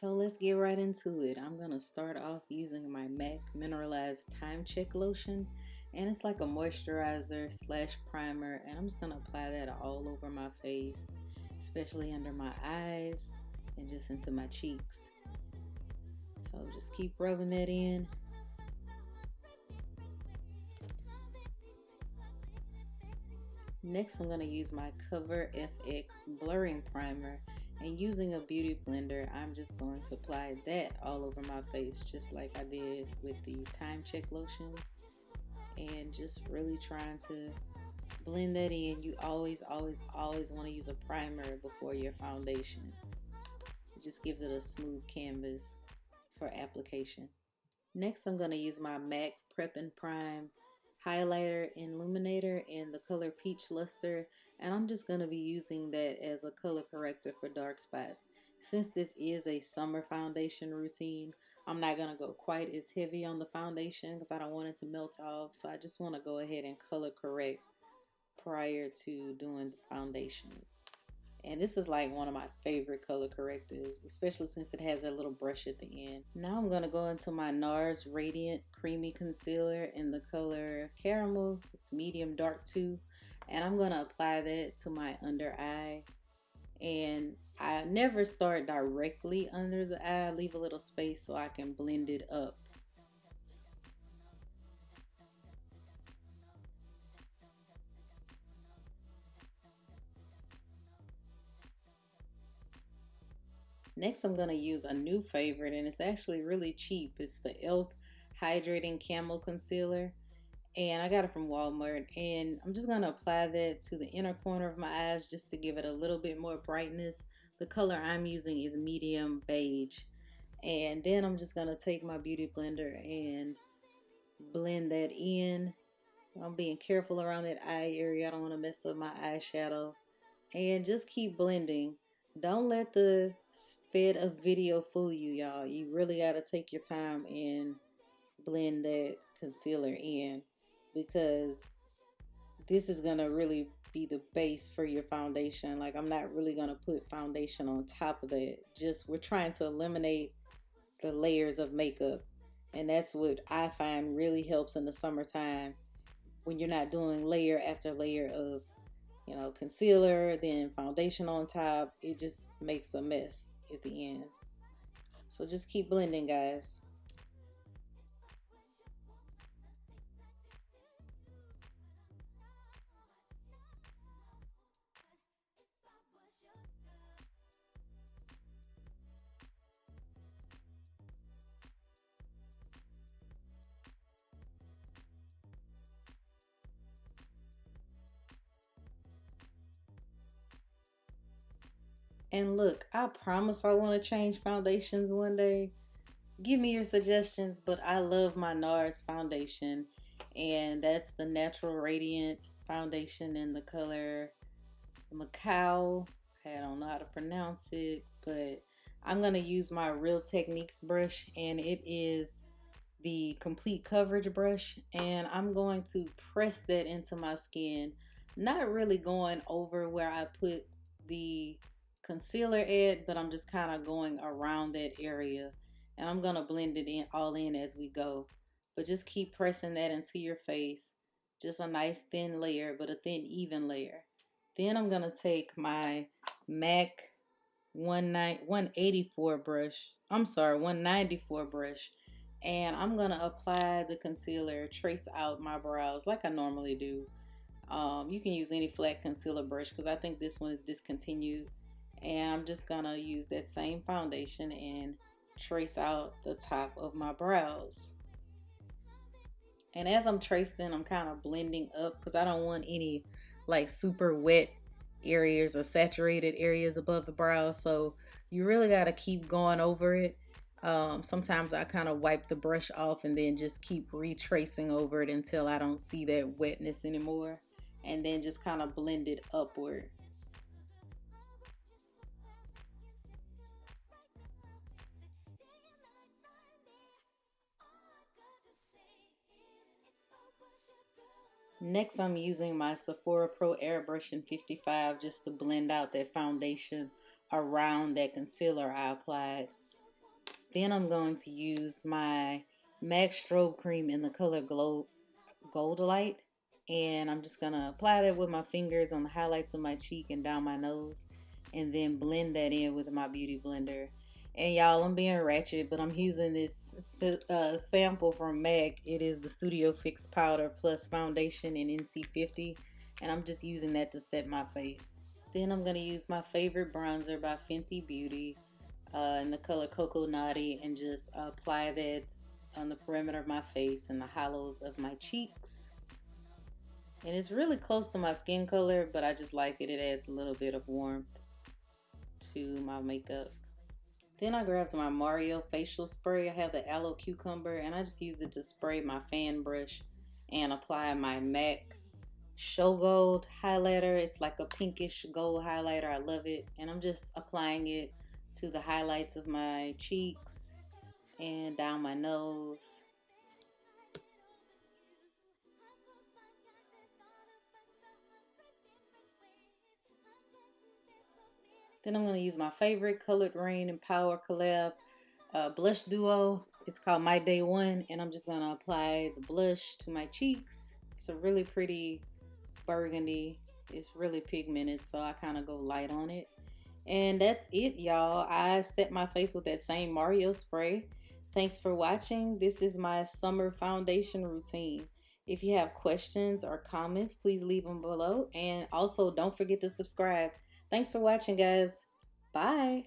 So let's get right into it. I'm going to start off using my MAC Mineralize Timecheck lotion. And it's like a moisturizer slash primer. And I'm just going to apply that all over my face, especially under my eyes and just into my cheeks. So just keep rubbing that in. Next, I'm going to use my Cover FX Blurring Primer, and using a beauty blender, I'm just going to apply that all over my face, just like I did with the Timecheck lotion, and just really trying to blend that in. You always want to use a primer before your foundation. It just gives it a smooth canvas for application. Next, I'm going to use my MAC Prep and Prime highlighter illuminator in the color Peach Lustre, and I'm just going to be using that as a color corrector for dark spots. Since this is a summer foundation routine, I'm not going to go quite as heavy on the foundation because I don't want it to melt off, so I just want to go ahead and color correct prior to doing the foundation. And this is like one of my favorite color correctors, especially since it has that little brush at the end. Now I'm going to go into my NARS Radiant Creamy Concealer in the color Caramel. It's medium dark too. And I'm going to apply that to my under eye. And I never start directly under the eye. I leave a little space so I can blend it up. Next, I'm going to use a new favorite, and it's actually really cheap. It's the e.l.f. Hydrating Camo Concealer, and I got it from Walmart. And I'm just going to apply that to the inner corner of my eyes just to give it a little bit more brightness. The color I'm using is medium beige. And then I'm just going to take my beauty blender and blend that in. I'm being careful around that eye area. I don't want to mess up my eyeshadow. And just keep blending. Don't let the speed of video fool you, y'all. You really got to take your time and blend that concealer in, because this is going to really be the base for your foundation. Like, I'm not really going to put foundation on top of that. Just, we're trying to eliminate the layers of makeup. And that's what I find really helps in the summertime, when you're not doing layer after layer of concealer, then foundation on top. It just makes a mess at the end. So just keep blending, guys. And look, I promise I want to change foundations one day. Give me your suggestions, but I love my NARS foundation, and that's the Natural Radiant foundation in the color Macao. I don't know how to pronounce it, but I'm going to use my Real Techniques brush, and it is the complete coverage brush, and I'm going to press that into my skin, not really going over where I put the concealer at, but I'm just kind of going around that area, and I'm gonna blend it in all in as we go. But just keep pressing that into your face, just a nice thin layer, but a thin even layer. Then I'm gonna take my MAC 184 brush, I'm sorry, 194 brush, and I'm gonna apply the concealer, trace out my brows like I normally do. You can use any flat concealer brush because I think this one is discontinued. And I'm just gonna use that same foundation and trace out the top of my brows. And as I'm tracing, I'm kind of blending up because I don't want any like super wet areas or saturated areas above the brows. So you really got to keep going over it. Sometimes I kind of wipe the brush off and then just keep retracing over it until I don't see that wetness anymore, and then just kind of blend it upward. Next, I'm using my Sephora Pro Airbrush in 55 just to blend out that foundation around that concealer I applied. Then I'm going to use my MAC Strobe cream in the color Goldlite. And I'm just going to apply that with my fingers on the highlights of my cheek and down my nose. And then blend that in with my beauty blender. And y'all, I'm being ratchet, but I'm using this sample from MAC. It is the Studio Fix Powder Plus Foundation in NC50. And I'm just using that to set my face. Then I'm going to use my favorite bronzer by Fenty Beauty in the color Coco Naughty and just apply that on the perimeter of my face and the hollows of my cheeks. And it's really close to my skin color, but I just like it. It adds a little bit of warmth to my makeup. Then I grabbed my Mario facial spray. I have the Aloe Cucumber, and I just used it to spray my fan brush and apply my MAC Show Gold highlighter. It's like a pinkish gold highlighter. I love it. And I'm just applying it to the highlights of my cheeks and down my nose. Then I'm going to use my favorite Colored Rain and Power collab blush duo. It's called My Day One, and I'm just going to apply the blush to my cheeks. It's a really pretty burgundy. It's really pigmented, so I kind of go light on it. And that's it, y'all. I set my face with that same Mario spray. Thanks for watching. This is my summer foundation routine. If you have questions or comments, please leave them below. And also, don't forget to subscribe. Thanks for watching, guys. Bye.